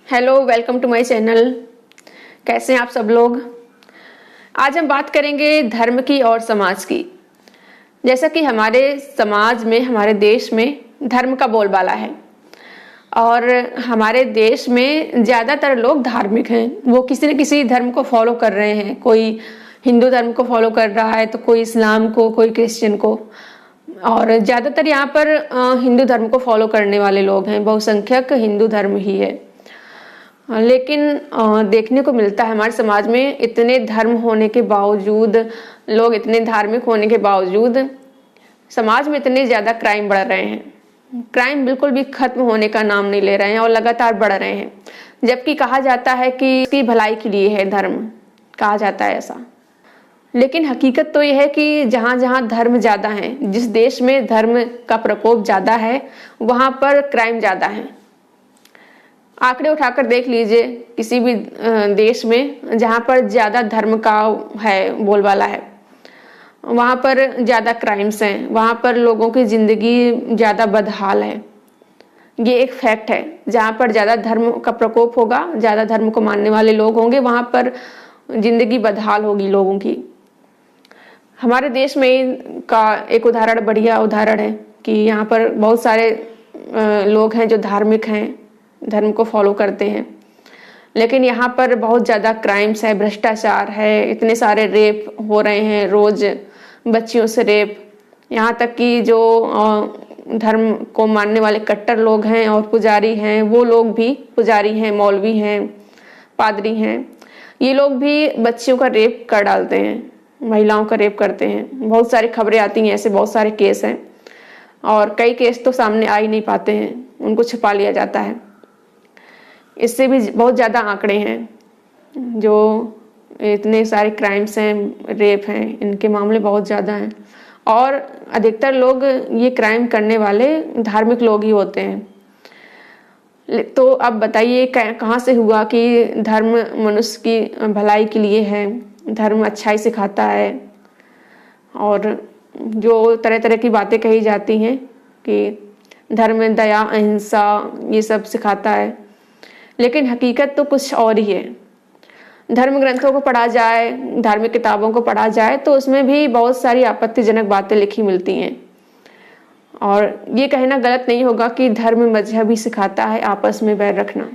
Hello, welcome to my channel. कैसे हैं आप सब लोग। आज हम बात करेंगे धर्म की और समाज की। जैसा कि हमारे समाज में, हमारे देश में धर्म का बोलबाला है और हमारे देश में ज़्यादातर लोग धार्मिक हैं। वो किसी न किसी धर्म को फॉलो कर रहे हैं। कोई हिंदू धर्म को फॉलो कर रहा है तो कोई इस्लाम को, कोई क्रिश्चियन को, और ज़्यादातर यहाँ पर हिंदू धर्म को फॉलो करने वाले लोग हैं। बहुसंख्यक हिंदू धर्म ही है। लेकिन देखने को मिलता है हमारे समाज में इतने धर्म होने के बावजूद, लोग इतने धार्मिक होने के बावजूद समाज में इतने ज़्यादा क्राइम बढ़ रहे हैं। क्राइम बिल्कुल भी खत्म होने का नाम नहीं ले रहे हैं और लगातार बढ़ रहे हैं। जबकि कहा जाता है कि इसकी भलाई के लिए है धर्म, कहा जाता है ऐसा। लेकिन हकीकत तो यह है कि जहाँ जहाँ धर्म ज़्यादा है, जिस देश में धर्म का प्रकोप ज़्यादा है, वहाँ पर क्राइम ज़्यादा है। आंकड़े उठाकर देख लीजिए किसी भी देश में जहाँ पर ज़्यादा धर्म का है बोलबाला है, वहाँ पर ज़्यादा क्राइम्स हैं, वहाँ पर लोगों की ज़िंदगी ज़्यादा बदहाल है। ये एक फैक्ट है। जहाँ पर ज़्यादा धर्म का प्रकोप होगा, ज़्यादा धर्म को मानने वाले लोग होंगे, वहाँ पर ज़िंदगी बदहाल होगी लोगों की। हमारे देश में का एक उदाहरण, बढ़िया उदाहरण है कि यहाँ पर बहुत सारे लोग हैं जो धार्मिक हैं, धर्म को फॉलो करते हैं, लेकिन यहाँ पर बहुत ज़्यादा क्राइम्स है, भ्रष्टाचार है, इतने सारे रेप हो रहे हैं रोज़, बच्चियों से रेप। यहाँ तक कि जो धर्म को मानने वाले कट्टर लोग हैं और पुजारी हैं, वो लोग भी, पुजारी हैं, मौलवी हैं, पादरी हैं, ये लोग भी बच्चियों का रेप कर डालते हैं, महिलाओं का रेप करते हैं। बहुत सारी खबरें आती हैं, ऐसे बहुत सारे केस हैं और कई केस तो सामने आ ही नहीं पाते हैं, उनको छिपा लिया जाता है। इससे भी बहुत ज़्यादा आंकड़े हैं, जो इतने सारे क्राइम्स हैं, रेप हैं, इनके मामले बहुत ज़्यादा हैं और अधिकतर लोग ये क्राइम करने वाले धार्मिक लोग ही होते हैं। तो अब बताइए कहाँ से हुआ कि धर्म मनुष्य की भलाई के लिए है, धर्म अच्छाई सिखाता है और जो तरह तरह की बातें कही जाती हैं कि धर्म में दया, अहिंसा, ये सब सिखाता है, लेकिन हकीकत तो कुछ और ही है। धर्म ग्रंथों को पढ़ा जाए, धार्मिक किताबों को पढ़ा जाए तो उसमें भी बहुत सारी आपत्तिजनक बातें लिखी मिलती हैं और ये कहना गलत नहीं होगा कि धर्म मजहब ही सिखाता है आपस में बैर रखना।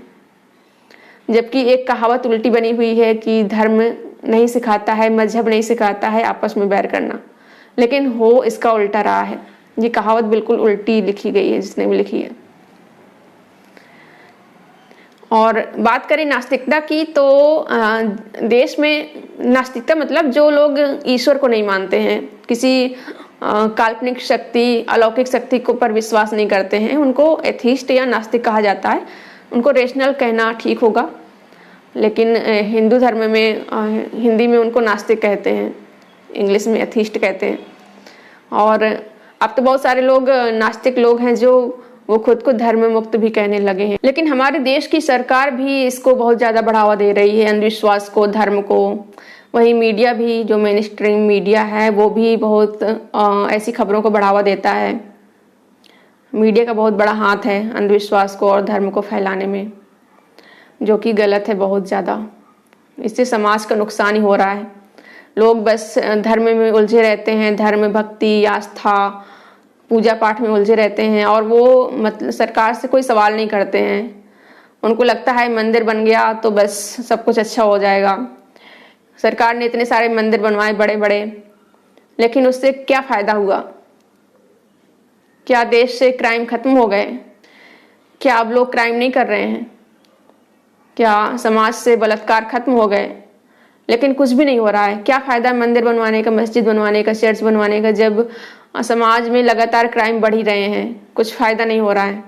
जबकि एक कहावत उल्टी बनी हुई है कि धर्म नहीं सिखाता है, मजहब नहीं सिखाता है आपस में बैर करना, लेकिन हो इसका उल्टा रहा है। ये कहावत बिल्कुल उल्टी लिखी गई है जिसने भी लिखी है। और बात करें नास्तिकता की तो देश में नास्तिकता मतलब जो लोग ईश्वर को नहीं मानते हैं, किसी काल्पनिक शक्ति, अलौकिक शक्ति को पर विश्वास नहीं करते हैं, उनको एथीस्ट या नास्तिक कहा जाता है। उनको रेशनल कहना ठीक होगा, लेकिन हिंदू धर्म में, हिंदी में उनको नास्तिक कहते हैं, इंग्लिश में एथीस्ट कहते हैं। और अब तो बहुत सारे लोग नास्तिक लोग हैं जो वो खुद को धर्म मुक्त भी कहने लगे हैं। लेकिन हमारे देश की सरकार भी इसको बहुत ज़्यादा बढ़ावा दे रही है, अंधविश्वास को, धर्म को। वहीं मीडिया भी, जो मेन स्ट्रीम मीडिया है, वो भी बहुत ऐसी खबरों को बढ़ावा देता है। मीडिया का बहुत बड़ा हाथ है अंधविश्वास को और धर्म को फैलाने में, जो कि गलत है बहुत ज़्यादा। इससे समाज का नुकसान ही हो रहा है। लोग बस धर्म में उलझे रहते हैं, धर्म, भक्ति, आस्था, पूजा पाठ में उलझे रहते हैं और वो मतलब सरकार से कोई सवाल नहीं करते हैं। उनको लगता है मंदिर बन गया तो बस सब कुछ अच्छा हो जाएगा। सरकार ने इतने सारे मंदिर बनवाए बड़े बड़े, लेकिन उससे क्या फ़ायदा हुआ? क्या देश से क्राइम खत्म हो गए? क्या अब लोग क्राइम नहीं कर रहे हैं? क्या समाज से बलात्कार खत्म हो गए? लेकिन कुछ भी नहीं हो रहा है। क्या फ़ायदा मंदिर बनवाने का, मस्जिद बनवाने का, चर्च बनवाने का, जब समाज में लगातार क्राइम बढ़ ही रहे हैं? कुछ फ़ायदा नहीं हो रहा है।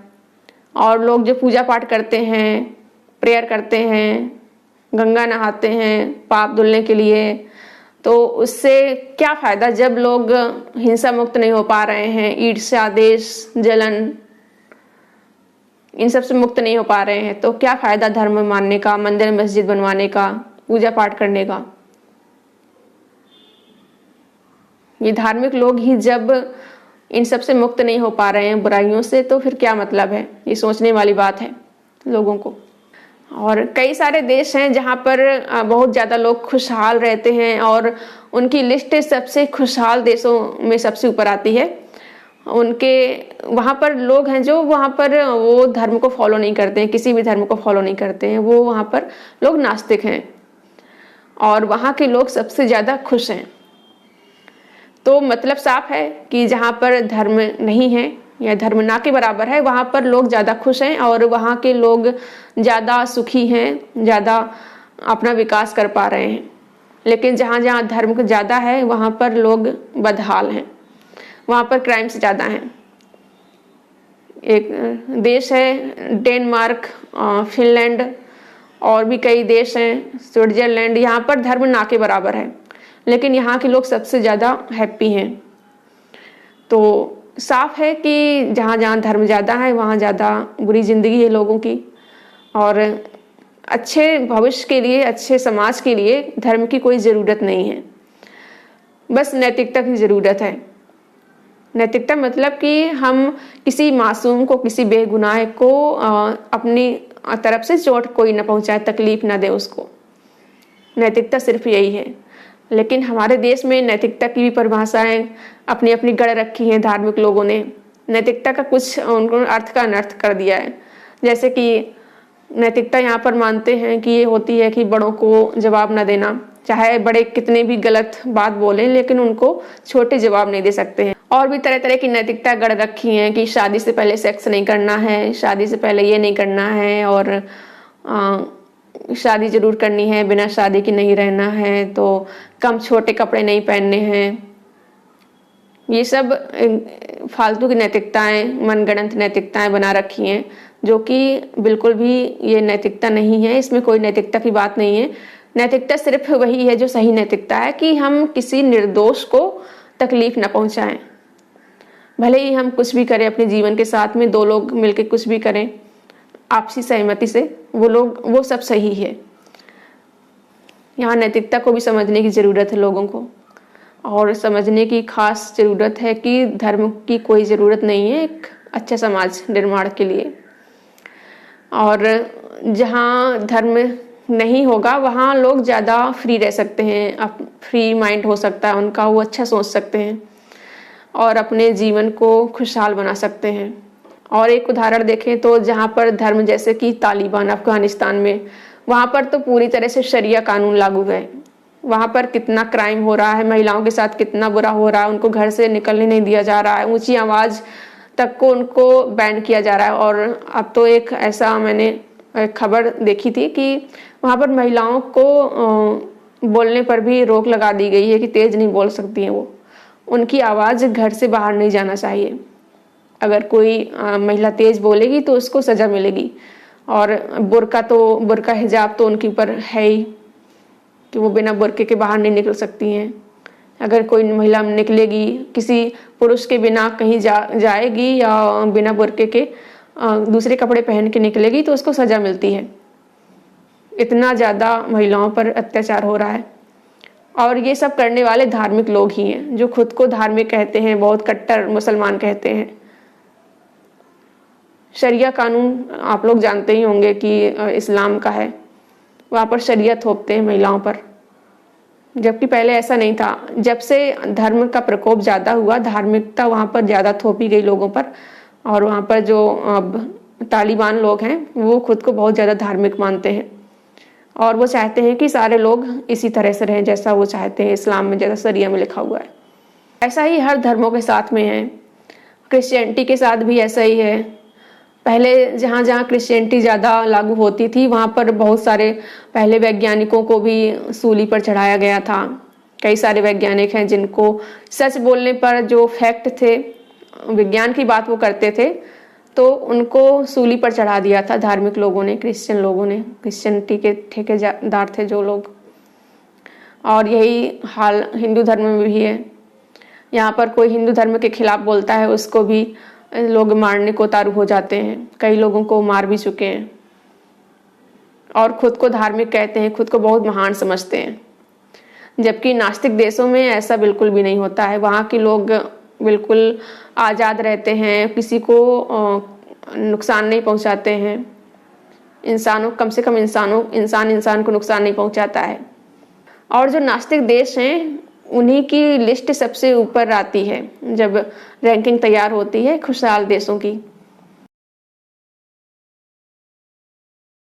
और लोग जो पूजा पाठ करते हैं, प्रेयर करते हैं, गंगा नहाते हैं पाप धुलने के लिए, तो उससे क्या फ़ायदा जब लोग हिंसा मुक्त नहीं हो पा रहे हैं, ईर्ष्या, द्वेष, जलन, इन सब से मुक्त नहीं हो पा रहे हैं? तो क्या फ़ायदा धर्म मानने का, मंदिर मस्जिद बनवाने का, पूजा पाठ करने का? ये धार्मिक लोग ही जब इन सब से मुक्त नहीं हो पा रहे हैं, बुराइयों से, तो फिर क्या मतलब है? ये सोचने वाली बात है लोगों को। और कई सारे देश हैं जहाँ पर बहुत ज़्यादा लोग खुशहाल रहते हैं और उनकी लिस्ट सबसे खुशहाल देशों में सबसे ऊपर आती है। उनके वहाँ पर लोग हैं जो वहाँ पर वो धर्म को फॉलो नहीं करते हैं, किसी भी धर्म को फॉलो नहीं करते हैं, वो वहाँ पर लोग नास्तिक हैं और वहाँ के लोग सबसे ज़्यादा खुश हैं। तो मतलब साफ है कि जहाँ पर धर्म नहीं है या धर्म ना के बराबर है, वहाँ पर लोग ज़्यादा खुश हैं और वहाँ के लोग ज़्यादा सुखी हैं, ज़्यादा अपना विकास कर पा रहे हैं। लेकिन जहाँ जहाँ धर्म ज़्यादा है वहाँ पर लोग बदहाल हैं, वहाँ पर क्राइम्स ज़्यादा हैं। एक देश है डेनमार्क, फिनलैंड और भी कई देश हैं, स्विट्जरलैंड, यहाँ पर धर्म ना के बराबर है, लेकिन यहाँ के लोग सबसे ज़्यादा हैप्पी हैं। तो साफ है कि जहाँ जहाँ धर्म ज़्यादा है वहाँ ज़्यादा बुरी ज़िंदगी है लोगों की, और अच्छे भविष्य के लिए, अच्छे समाज के लिए धर्म की कोई ज़रूरत नहीं है, बस नैतिकता की ज़रूरत है। नैतिकता मतलब कि हम किसी मासूम को, किसी बेगुनाह को अपनी तरफ से चोट कोई ना पहुंचाए, तकलीफ ना दे उसको। नैतिकता सिर्फ यही है। लेकिन हमारे देश में नैतिकता की भी परिभाषाएं अपनी अपनी गढ़ रखी हैं धार्मिक लोगों ने। नैतिकता का कुछ उनको अर्थ का अनर्थ कर दिया है। जैसे कि नैतिकता यहाँ पर मानते हैं कि ये होती है कि बड़ों को जवाब ना देना, चाहे बड़े कितने भी गलत बात बोलें लेकिन उनको छोटे जवाब नहीं दे सकते हैं। और भी तरह तरह की नैतिकता गढ़ रखी हैं कि शादी से पहले सेक्स नहीं करना है, शादी से पहले ये नहीं करना है, और शादी जरूर करनी है, बिना शादी के नहीं रहना है, तो कम छोटे कपड़े नहीं पहनने हैं। ये सब फालतू की नैतिकताएं, मनगढ़ंत नैतिकताएं बना रखी हैं, जो कि बिल्कुल भी ये नैतिकता नहीं है। इसमें कोई नैतिकता की बात नहीं है। नैतिकता सिर्फ वही है जो सही नैतिकता है, कि हम किसी निर्दोष को तकलीफ ना पहुंचाएं। भले ही हम कुछ भी करें अपने जीवन के साथ में, दो लोग मिलकर कुछ भी करें आपसी सहमति से, वो सब सही है। यहाँ नैतिकता को भी समझने की ज़रूरत है लोगों को, और समझने की खास ज़रूरत है कि धर्म की कोई ज़रूरत नहीं है एक अच्छा समाज निर्माण के लिए। और जहाँ धर्म नहीं होगा वहाँ लोग ज़्यादा फ्री रह सकते हैं, फ्री माइंड हो सकता है उनका, वो अच्छा सोच सकते हैं और अपने जीवन को खुशहाल बना सकते हैं। और एक उदाहरण देखें तो जहाँ पर धर्म, जैसे कि तालिबान अफगानिस्तान में, वहाँ पर तो पूरी तरह से शरिया कानून लागू है। वहाँ पर कितना क्राइम हो रहा है, महिलाओं के साथ कितना बुरा हो रहा है, उनको घर से निकलने नहीं दिया जा रहा है, ऊंची आवाज़ तक को उनको बैन किया जा रहा है। और अब तो एक ऐसा मैंने खबर देखी थी कि वहाँ पर महिलाओं को बोलने पर भी रोक लगा दी गई है कि तेज़ नहीं बोल सकती हैं वो, उनकी आवाज़ घर से बाहर नहीं जाना चाहिए। अगर कोई महिला तेज़ बोलेगी तो उसको सज़ा मिलेगी। और बुर्का हिजाब तो उनके ऊपर है ही कि वो बिना बुर्के के बाहर नहीं निकल सकती हैं। अगर कोई महिला निकलेगी, किसी पुरुष के बिना कहीं जाएगी या बिना बुर्के के दूसरे कपड़े पहन के निकलेगी तो उसको सज़ा मिलती है। इतना ज़्यादा महिलाओं पर अत्याचार हो रहा है, और ये सब करने वाले धार्मिक लोग ही हैं जो खुद को धार्मिक कहते हैं, बहुत कट्टर मुसलमान कहते हैं। शरिया कानून आप लोग जानते ही होंगे कि इस्लाम का है, वहाँ पर शरिया थोपते हैं महिलाओं पर, जबकि पहले ऐसा नहीं था। जब से धर्म का प्रकोप ज़्यादा हुआ, धार्मिकता वहाँ पर ज़्यादा थोपी गई लोगों पर, और वहाँ पर जो अब तालिबान लोग हैं वो खुद को बहुत ज़्यादा धार्मिक मानते हैं और वो चाहते हैं कि सारे लोग इसी तरह से रहें जैसा वो चाहते हैं, इस्लाम में जैसा शरिया में लिखा हुआ है। ऐसा ही हर धर्मों के साथ में है। क्रिश्चियनिटी के साथ भी ऐसा ही है। पहले जहाँ जहाँ क्रिश्चियनिटी ज़्यादा लागू होती थी वहाँ पर बहुत सारे पहले वैज्ञानिकों को भी सूली पर चढ़ाया गया था। कई सारे वैज्ञानिक हैं जिनको सच बोलने पर, जो फैक्ट थे, विज्ञान की बात वो करते थे, तो उनको सूली पर चढ़ा दिया था धार्मिक लोगों ने, क्रिश्चियन लोगों ने, क्रिश्चियनिटी के ठेकेदार थे जो लोग। और यही हाल हिंदू धर्म में भी है। यहाँ पर कोई हिंदू धर्म के खिलाफ बोलता है उसको भी लोग मारने को उतारू हो जाते हैं। कई लोगों को मार भी चुके हैं और खुद को धार्मिक कहते हैं, खुद को बहुत महान समझते हैं, जबकि नास्तिक देशों में ऐसा बिल्कुल भी नहीं होता है। वहाँ के लोग बिल्कुल आज़ाद रहते हैं, किसी को नुकसान नहीं पहुँचाते हैं। इंसानों, कम से कम इंसान को नुकसान नहीं पहुंचाता है। और जो नास्तिक देश हैं उन्हीं की लिस्ट सबसे ऊपर आती है जब रैंकिंग तैयार होती है खुशहाल देशों की।